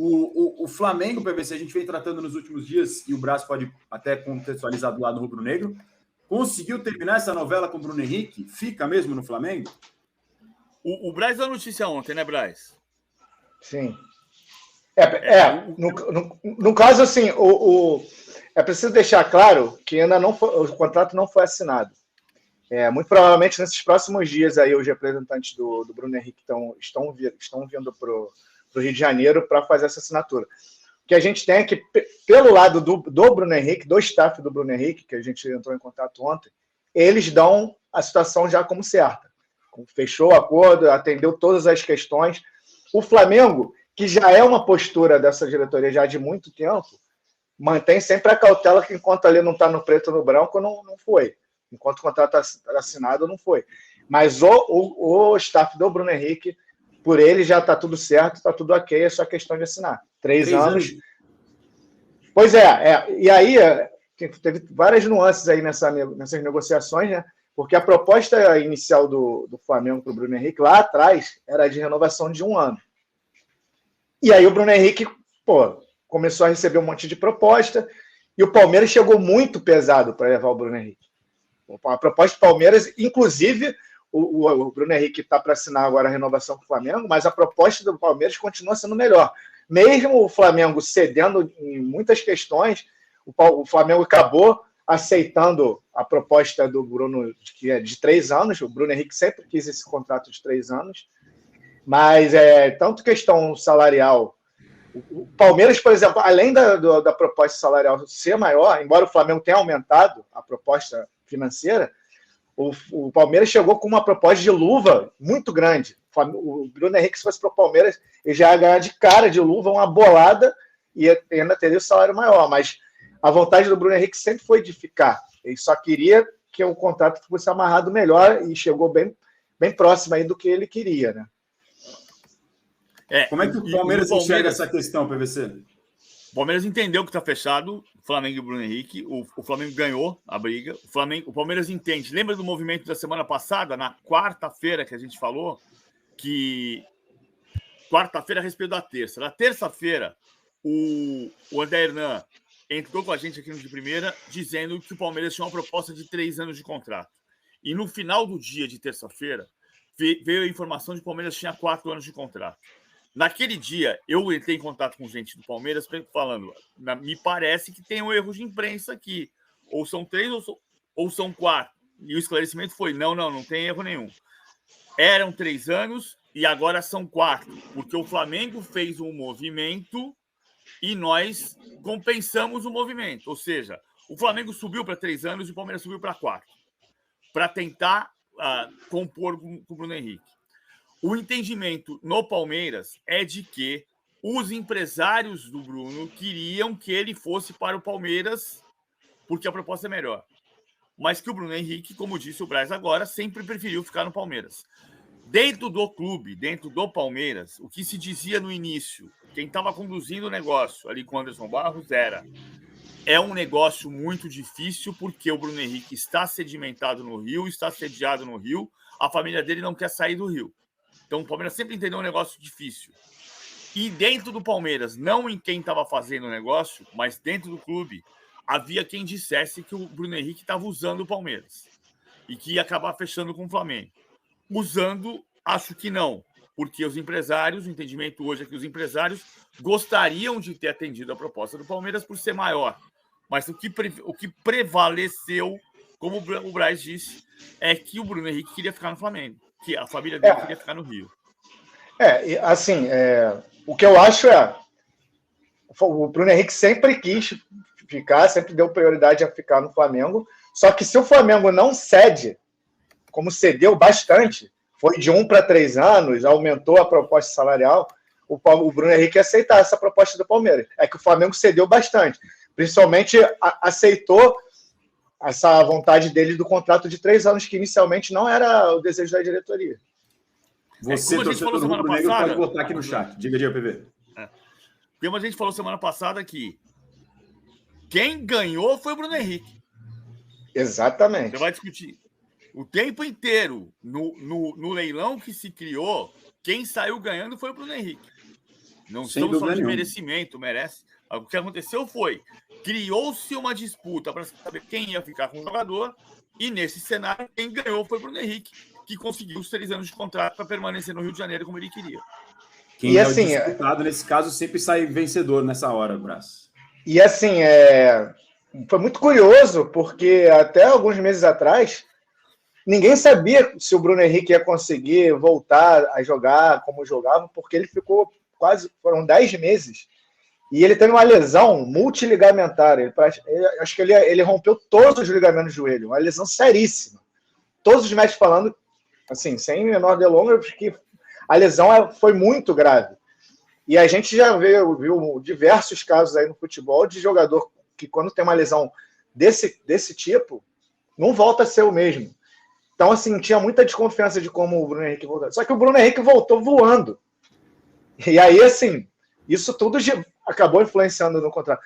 O Flamengo, PVC, a gente vem tratando nos últimos dias, e o Braz pode até contextualizar do lado rubro-negro, conseguiu terminar essa novela com o Bruno Henrique? Fica mesmo no Flamengo? O Braz deu notícia ontem, né, Braz? Sim. No caso, assim, é preciso deixar claro que ainda não foi, o contrato não foi assinado. Muito provavelmente, nesses próximos dias, aí, os representantes do Bruno Henrique estão vindo para o Rio de Janeiro para fazer essa assinatura. O que a gente tem é que, pelo lado do Bruno Henrique, do staff do Bruno Henrique, que a gente entrou em contato ontem, eles dão a situação já como certa. Fechou o acordo, atendeu todas as questões. O Flamengo, que já é uma postura dessa diretoria já de muito tempo, mantém sempre a cautela que enquanto ali não está no preto ou no branco, não foi. Enquanto o contrato está assinado, não foi. Mas o staff do Bruno Henrique, por ele já está tudo certo, está tudo ok, é só questão de assinar. 3 anos. Pois e aí teve várias nuances aí nessas negociações, né? Porque a proposta inicial do Flamengo para o Bruno Henrique, lá atrás, era de renovação de 1 ano. E aí o Bruno Henrique, começou a receber um monte de proposta, e o Palmeiras chegou muito pesado para levar o Bruno Henrique. A proposta do Palmeiras, inclusive, o Bruno Henrique está para assinar agora a renovação com o Flamengo, mas a proposta do Palmeiras continua sendo melhor. Mesmo o Flamengo cedendo em muitas questões, o Flamengo acabou aceitando a proposta do Bruno, que é de 3 anos. O Bruno Henrique sempre quis esse contrato de 3 anos. Mas tanto questão salarial. O Palmeiras, por exemplo, além da proposta salarial ser maior, embora o Flamengo tenha aumentado a proposta financeira, o Palmeiras chegou com uma proposta de luva muito grande. O Bruno Henrique, se fosse para o Palmeiras, ele já ia ganhar de cara de luva uma bolada e ainda teria o salário maior. Mas a vontade do Bruno Henrique sempre foi de ficar. Ele só queria que o contrato fosse amarrado melhor e chegou bem próximo aí do que ele queria, né? Como é que o Palmeiras enxerga essa questão, PVC? O Palmeiras entendeu que está fechado, Flamengo e Bruno Henrique. O Flamengo ganhou a briga. O Palmeiras entende. Lembra do movimento da semana passada, na quarta-feira, que a gente falou? Que quarta-feira a respeito da terça. Na terça-feira, o André Hernan entrou com a gente aqui no De Primeira, dizendo que o Palmeiras tinha uma proposta de 3 anos de contrato. E no final do dia de terça-feira, veio a informação de que o Palmeiras tinha 4 anos de contrato. Naquele dia, eu entrei em contato com gente do Palmeiras falando, me parece que tem um erro de imprensa aqui. Ou são 3 ou são 4. E o esclarecimento foi, não tem erro nenhum. Eram 3 anos e agora são 4. Porque o Flamengo fez um movimento e nós compensamos o movimento. Ou seja, o Flamengo subiu para 3 anos e o Palmeiras subiu para 4. Para tentar compor com o Bruno Henrique. O entendimento no Palmeiras é de que os empresários do Bruno queriam que ele fosse para o Palmeiras porque a proposta é melhor. Mas que o Bruno Henrique, como disse o Braz agora, sempre preferiu ficar no Palmeiras. Dentro do clube, dentro do Palmeiras, o que se dizia no início, quem estava conduzindo o negócio ali com o Anderson Barros é um negócio muito difícil porque o Bruno Henrique está sedimentado no Rio, está sediado no Rio, a família dele não quer sair do Rio. Então, o Palmeiras sempre entendeu um negócio difícil. E dentro do Palmeiras, não em quem estava fazendo o negócio, mas dentro do clube, havia quem dissesse que o Bruno Henrique estava usando o Palmeiras e que ia acabar fechando com o Flamengo. Usando, acho que não, porque os empresários, o entendimento hoje é que os empresários gostariam de ter atendido a proposta do Palmeiras por ser maior. Mas o que prevaleceu, como o Braz disse, é que o Bruno Henrique queria ficar no Flamengo. Que a família dele queria ficar no Rio. O que eu acho o Bruno Henrique sempre quis ficar, sempre deu prioridade a ficar no Flamengo, só que se o Flamengo não cede, como cedeu bastante, foi de 1 para 3 anos, aumentou a proposta salarial, o Bruno Henrique ia aceitar essa proposta do Palmeiras. É que o Flamengo cedeu bastante, principalmente aceitou essa vontade dele do contrato de 3 anos, que inicialmente não era o desejo da diretoria. Você, torcedor do Rubro Negro, pode botar aqui no chat. Diga, PV. Como a gente falou semana passada que quem ganhou foi o Bruno Henrique. Exatamente. Você vai discutir. O tempo inteiro, no leilão que se criou, quem saiu ganhando foi o Bruno Henrique. Não Sem estamos falando de dúvida nenhuma. merecimento, merece. O que aconteceu foi, criou-se uma disputa para saber quem ia ficar com o jogador, e nesse cenário, quem ganhou foi o Bruno Henrique, que conseguiu os 3 anos de contrato para permanecer no Rio de Janeiro como ele queria. Quem E é assim, o disputado, nesse caso, sempre sai vencedor nessa hora, Brás. E assim, foi muito curioso, porque até alguns meses atrás, ninguém sabia se o Bruno Henrique ia conseguir voltar a jogar como jogava, porque ele ficou foram 10 meses, e ele teve uma lesão multiligamentar. Acho que ele rompeu todos os ligamentos do joelho, uma lesão seríssima. Todos os médicos falando, assim, sem menor delonga, que a lesão foi muito grave. E a gente já viu diversos casos aí no futebol de jogador que, quando tem uma lesão desse tipo, não volta a ser o mesmo. Então, assim, tinha muita desconfiança de como o Bruno Henrique voltou. Só que o Bruno Henrique voltou voando. E aí, assim, isso tudo acabou influenciando no contrato.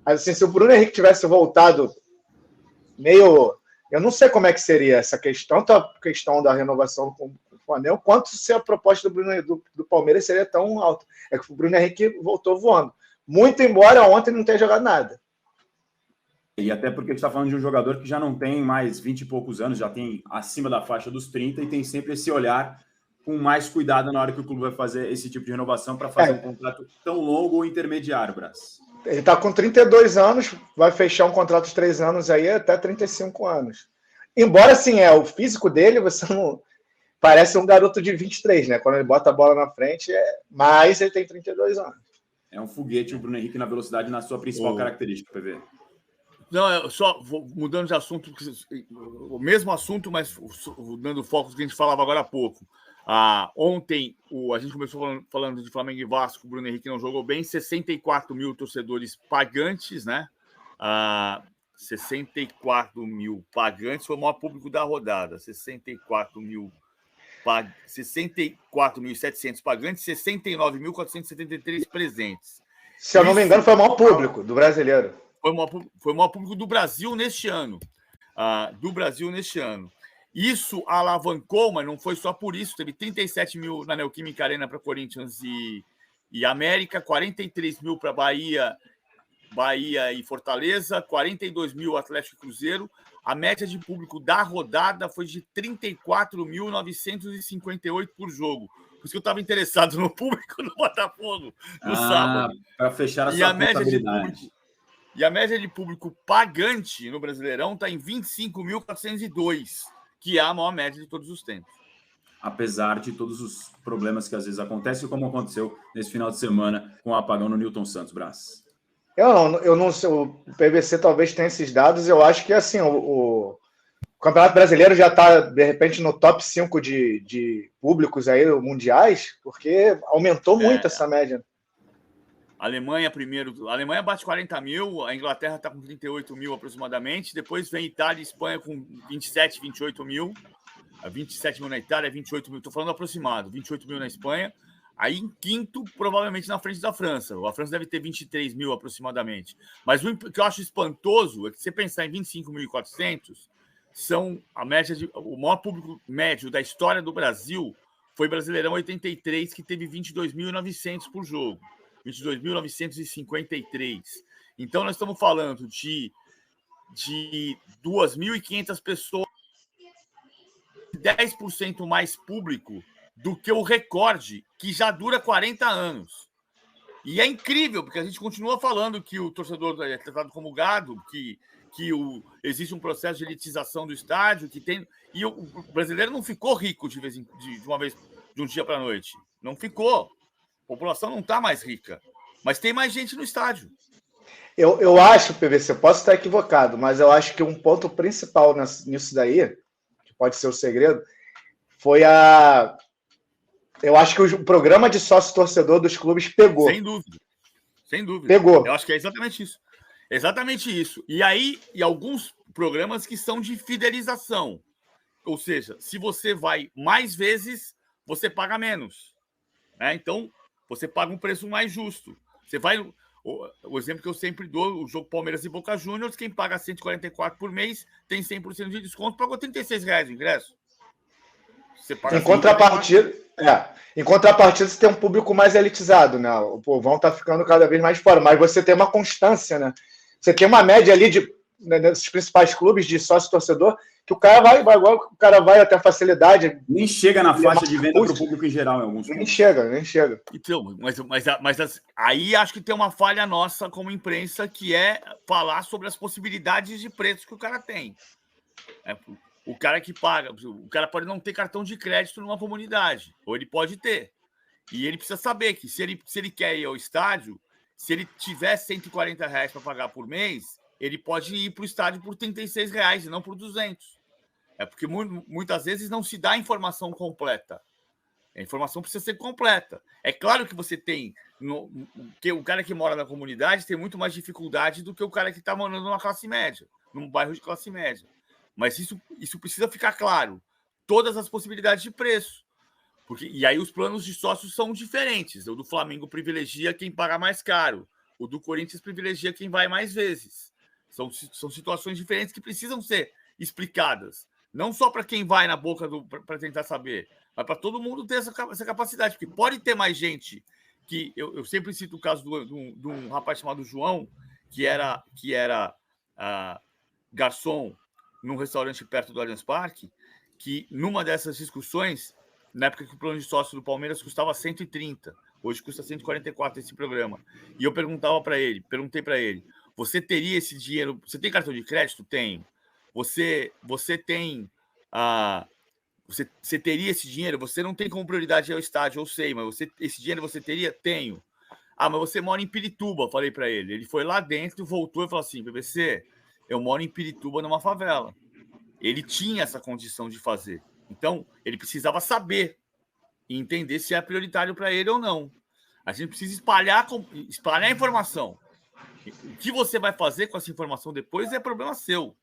Assim, se o Bruno Henrique tivesse voltado meio... Eu não sei como é que seria essa questão, tanto a questão da renovação com o Flamengo, quanto se a proposta do Palmeiras seria tão alta. É que o Bruno Henrique voltou voando. Muito embora ontem não tenha jogado nada. E até porque a gente está falando de um jogador que já não tem mais 20 e poucos anos, já tem acima da faixa dos 30 e tem sempre esse olhar com mais cuidado na hora que o clube vai fazer esse tipo de renovação para fazer um contrato tão longo ou intermediário, Brás. Ele está com 32 anos, vai fechar um contrato de 3 anos aí até 35 anos. Embora, assim, o físico dele, você não... Parece um garoto de 23, né? Quando ele bota a bola na frente, mas ele tem 32 anos. É um foguete o Bruno Henrique na velocidade, na sua principal característica, PV. Não, eu só mudando de assunto, o mesmo assunto, mas dando foco que a gente falava agora há pouco. Ontem, a gente começou falando de Flamengo e Vasco, o Bruno Henrique não jogou bem, 64 mil torcedores pagantes, né? 64 mil pagantes, foi o maior público da rodada, 64.700 pagantes, 69.473 presentes. Se eu não me engano, foi o maior público do brasileiro. Foi o maior público do Brasil neste ano. Isso alavancou, mas não foi só por isso. Teve 37 mil na Neoquímica Arena para Corinthians e América, 43 mil para Bahia e Fortaleza, 42 mil Atlético e Cruzeiro. A média de público da rodada foi de 34.958 por jogo. Por isso que eu estava interessado no público do Botafogo no sábado. Para fechar a sua contabilidade. E a média de público pagante no Brasileirão está em 25.402, que é a maior média de todos os tempos. Apesar de todos os problemas que às vezes acontecem, como aconteceu nesse final de semana com o apagão no Newton Santos, Brás. Eu não sei, o PVC talvez tenha esses dados, eu acho que assim, o Campeonato Brasileiro já está, de repente, no top 5 de públicos aí mundiais, porque aumentou muito essa média. A Alemanha primeiro. A Alemanha bate 40 mil, a Inglaterra está com 38 mil aproximadamente, depois vem Itália e Espanha com 27, 28 mil. 27 mil na Itália, 28 mil, estou falando aproximado, 28 mil na Espanha. Aí em quinto, provavelmente na frente da França. A França deve ter 23 mil aproximadamente. Mas o que eu acho espantoso é que se você pensar em 25.400, são a média o maior público médio da história do Brasil foi Brasileirão 83, que teve 22.900 por jogo. 22.953. Então, nós estamos falando de 2.500 pessoas, 10% mais público do que o recorde, que já dura 40 anos. E é incrível, porque a gente continua falando que o torcedor é tratado como gado, que existe um processo de elitização do estádio, e o brasileiro não ficou rico de uma vez, de um dia para a noite. Não ficou. A população não está mais rica, mas tem mais gente no estádio. Eu acho, PVC, posso estar equivocado, mas eu acho que um ponto principal nisso daí, que pode ser o segredo, foi eu acho que o programa de sócio-torcedor dos clubes pegou. Sem dúvida. Pegou. Eu acho que é exatamente isso. Exatamente isso. E aí, alguns programas que são de fidelização. Ou seja, se você vai mais vezes, você paga menos. Né? Então, você paga um preço mais justo. Você vai... O exemplo que eu sempre dou, o jogo Palmeiras e Boca Juniors, quem paga 144 por mês tem 100% de desconto, pagou R$36 o ingresso. Em contrapartida, você tem um público mais elitizado, né? O povão tá ficando cada vez mais fora, mas você tem uma constância, né? Você tem uma média ali nesses principais clubes de sócio-torcedor, que o cara vai até facilidade. Nem chega na faixa de venda para o público em geral, em alguns nem chega. Então, mas aí acho que tem uma falha nossa como imprensa, que é falar sobre as possibilidades de preços que o cara tem. O cara que paga, o cara pode não ter cartão de crédito numa comunidade, ou ele pode ter. E ele precisa saber que se ele quer ir ao estádio, se ele tiver R$140 para pagar por mês, ele pode ir para o estádio por R$36 e não por 200. Porque muitas vezes não se dá a informação completa. A informação precisa ser completa. É claro que você tem... que o cara que mora na comunidade tem muito mais dificuldade do que o cara que está morando numa classe média, num bairro de classe média. Mas isso precisa ficar claro. Todas as possibilidades de preço. E aí os planos de sócios são diferentes. O do Flamengo privilegia quem paga mais caro. O do Corinthians privilegia quem vai mais vezes. São situações diferentes que precisam ser explicadas. Não só para quem vai na boca para tentar saber, mas para todo mundo ter essa capacidade. Porque pode ter mais gente que... Eu sempre cito o caso de um rapaz chamado João, que era garçom num restaurante perto do Allianz Parque, que numa dessas discussões, na época que o plano de sócio do Palmeiras custava 130, hoje custa 144 esse programa. E eu perguntei para ele, você teria esse dinheiro? Você tem cartão de crédito? Tenho. Você tem... Você teria esse dinheiro? Você não tem como prioridade ao estádio, eu sei, mas esse dinheiro você teria? Tenho. Mas você mora em Pirituba, falei para ele. Ele foi lá dentro, voltou e falou assim, BBC, eu moro em Pirituba, numa favela. Ele tinha essa condição de fazer. Então, ele precisava saber e entender se é prioritário para ele ou não. A gente precisa espalhar a informação. O que você vai fazer com essa informação depois é problema seu.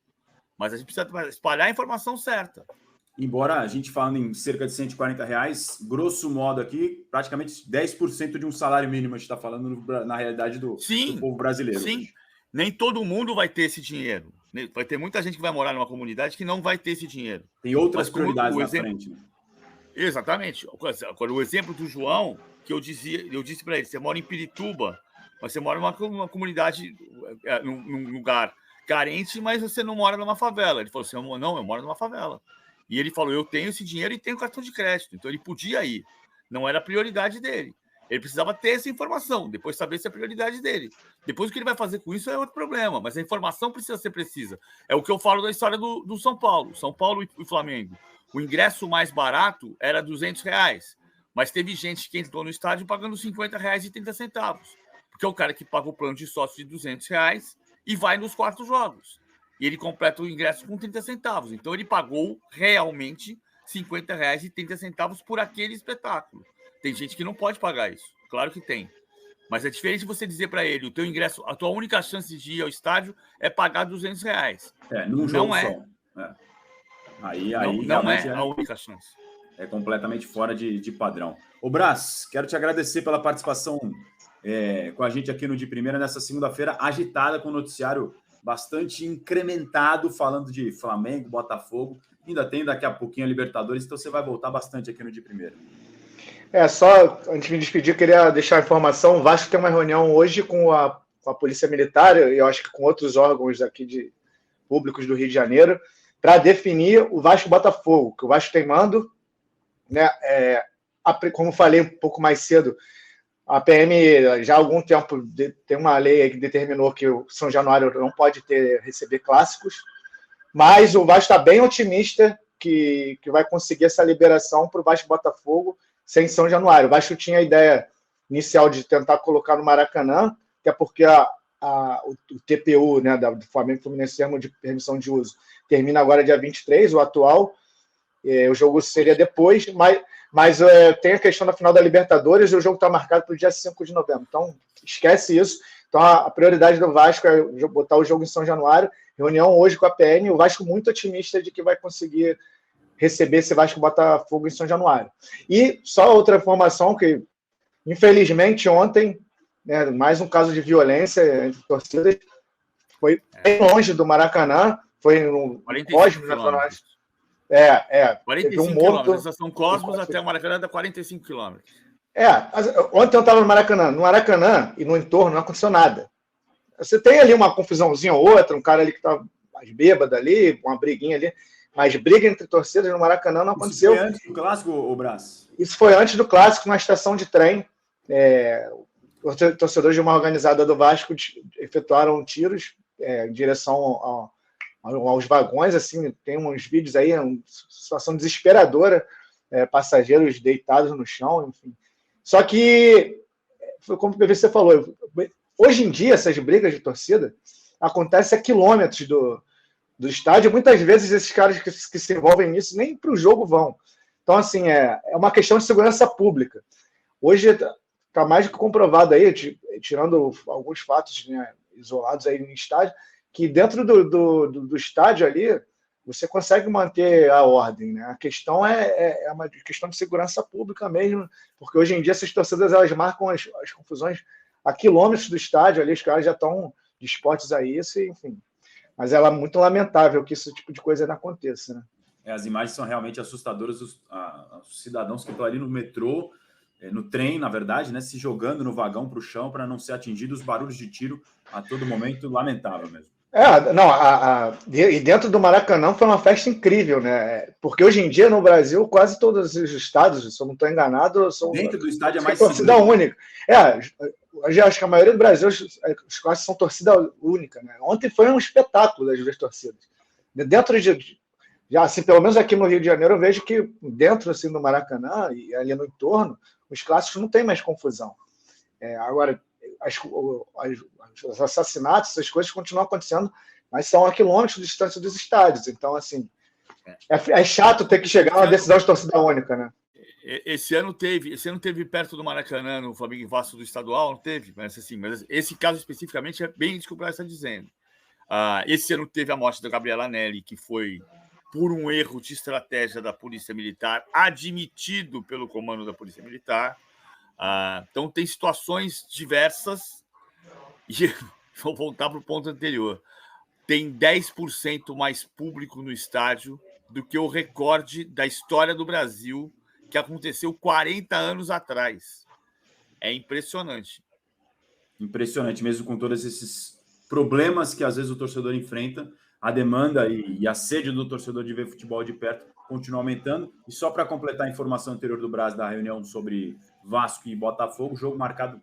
Mas a gente precisa espalhar a informação certa. Embora a gente falando em cerca de R$140, grosso modo aqui, praticamente 10% de um salário mínimo a gente está falando na realidade do povo brasileiro. Sim, nem todo mundo vai ter esse dinheiro. Vai ter muita gente que vai morar numa comunidade que não vai ter esse dinheiro. Tem outras prioridades na frente. Né? Exatamente. Agora, o exemplo do João, que eu disse para ele, você mora em Pirituba, mas você mora numa comunidade, num lugar carente, mas você não mora numa favela. Ele falou assim, não, eu moro numa favela. E ele falou, eu tenho esse dinheiro e tenho cartão de crédito. Então ele podia ir. Não era a prioridade dele. Ele precisava ter essa informação, depois saber se é a prioridade dele. Depois o que ele vai fazer com isso é outro problema, mas a informação precisa ser precisa. É o que eu falo da história do São Paulo. São Paulo e Flamengo. O ingresso mais barato era R$200, mas teve gente que entrou no estádio pagando R$50,30, porque é o cara que paga o plano de sócio de R$200 e vai nos 4 jogos. E ele completa o ingresso com 30 centavos. Então ele pagou realmente R$50,30 por aquele espetáculo. Tem gente que não pode pagar isso. Claro que tem. Mas é diferente você dizer para ele, o teu ingresso, a tua única chance de ir ao estádio é pagar R$200. Num jogo só. Aí não é a única chance. É completamente fora de padrão. Ô Brás, quero te agradecer pela participação com a gente aqui no De Primeira, nessa segunda-feira agitada, com o noticiário bastante incrementado, falando de Flamengo, Botafogo. Ainda tem daqui a pouquinho a Libertadores, então você vai voltar bastante aqui no De Primeira. Só antes de me despedir, queria deixar a informação: o Vasco tem uma reunião hoje com a Polícia Militar, e eu acho que com outros órgãos aqui públicos do Rio de Janeiro, para definir o Vasco-Botafogo, que o Vasco tem mando, né? Como falei um pouco mais cedo, a PM já há algum tempo tem uma lei aí que determinou que o São Januário não pode receber clássicos, mas o Vasco está bem otimista que vai conseguir essa liberação para o Vasco-Botafogo sem São Januário. O Vasco tinha a ideia inicial de tentar colocar no Maracanã, até porque o TPU, né, do Flamengo Fluminense, termo de permissão de uso, termina agora dia 23, o atual. O jogo seria depois, mas tem a questão da final da Libertadores e o jogo está marcado para o dia 5 de novembro. Então, esquece isso. Então, a prioridade do Vasco é botar o jogo em São Januário. Reunião hoje com a PN. O Vasco muito otimista de que vai conseguir receber esse Vasco-Botafogo em São Januário. E só outra informação que, infelizmente, ontem, né, mais um caso de violência entre torcidas, foi bem longe do Maracanã, foi no Cosmos, Teve 45 um morto. quilômetros. Estação Cosmos até o Maracanã dá 45 quilômetros. Ontem eu estava no Maracanã. No Maracanã e no entorno não aconteceu nada. Você tem ali uma confusãozinha ou outra, um cara ali que tá mais bêbado ali, uma briguinha ali, mas briga entre torcidas no Maracanã não aconteceu. Isso foi antes do clássico, ô Brás? Isso foi antes do clássico, na estação de trem. Os torcedores de uma organizada do Vasco efetuaram tiros em direção aos vagões, assim, tem uns vídeos aí, uma situação desesperadora, passageiros deitados no chão, enfim. Só que, como o PVC falou, hoje em dia essas brigas de torcida acontecem a quilômetros do estádio, muitas vezes esses caras que se envolvem nisso nem para o jogo vão. Então, assim, é uma questão de segurança pública. Hoje está mais do que comprovado aí, tirando alguns fatos, né, isolados aí no estádio, que dentro do estádio ali, você consegue manter a ordem, né? A questão é uma questão de segurança pública mesmo, porque hoje em dia essas torcidas elas marcam as confusões a quilômetros do estádio, ali os caras já estão dispostos a isso, enfim. Mas é muito lamentável que esse tipo de coisa não aconteça, né? As imagens são realmente assustadoras, os cidadãos que estão ali no metrô, no trem, na verdade, né, se jogando no vagão para o chão para não ser atingidos, barulhos de tiro a todo momento, lamentável mesmo. E dentro do Maracanã foi uma festa incrível, né? Porque hoje em dia no Brasil quase todos os estados, se eu não estou enganado, são dentro do estádio é mais torcida única. Hoje acho que a maioria do Brasil os classes são torcida única, né? Ontem foi um espetáculo das duas torcidas. Dentro já assim, pelo menos aqui no Rio de Janeiro eu vejo que dentro assim do Maracanã e ali no entorno os clássicos não tem mais confusão. Agora os assassinatos, essas coisas continuam acontecendo, mas são a quilômetros de distância dos estádios. Então, assim, é chato ter que chegar a uma decisão de torcida única, né? Esse ano teve perto do Maracanã, no Flamengo e Vasco do estadual, não teve, mas esse caso especificamente é bem isso que o Brasil está dizendo. Esse ano teve a morte da Gabriela Nelly, que foi por um erro de estratégia da Polícia Militar, admitido pelo comando da Polícia Militar. Então, tem situações diversas. E vou voltar para o ponto anterior. Tem 10% mais público no estádio do que o recorde da história do Brasil, que aconteceu 40 anos atrás. É impressionante. Impressionante, mesmo com todos esses problemas que às vezes o torcedor enfrenta, a demanda e a sede do torcedor de ver futebol de perto continua aumentando. E só para completar a informação anterior do Brás da reunião sobre Vasco e Botafogo, jogo marcado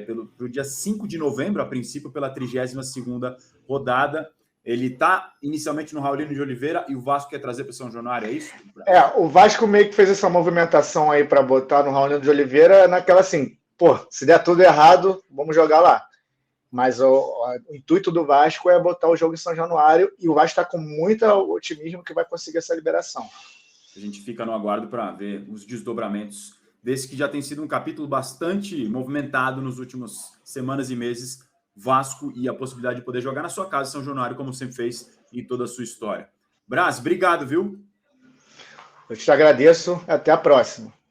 pelo dia 5 de novembro, a princípio, pela 32ª rodada. Ele está inicialmente no Raulino de Oliveira e o Vasco quer trazer para São Januário, é isso? O Vasco meio que fez essa movimentação aí para botar no Raulino de Oliveira naquela assim, se der tudo errado, vamos jogar lá. Mas o intuito do Vasco é botar o jogo em São Januário e o Vasco está com muito otimismo que vai conseguir essa liberação. A gente fica no aguardo para ver os desdobramentos desse que já tem sido um capítulo bastante movimentado nos últimos semanas e meses, Vasco e a possibilidade de poder jogar na sua casa, São Januário, como sempre fez em toda a sua história. Brás, obrigado, viu? Eu te agradeço. Até a próxima.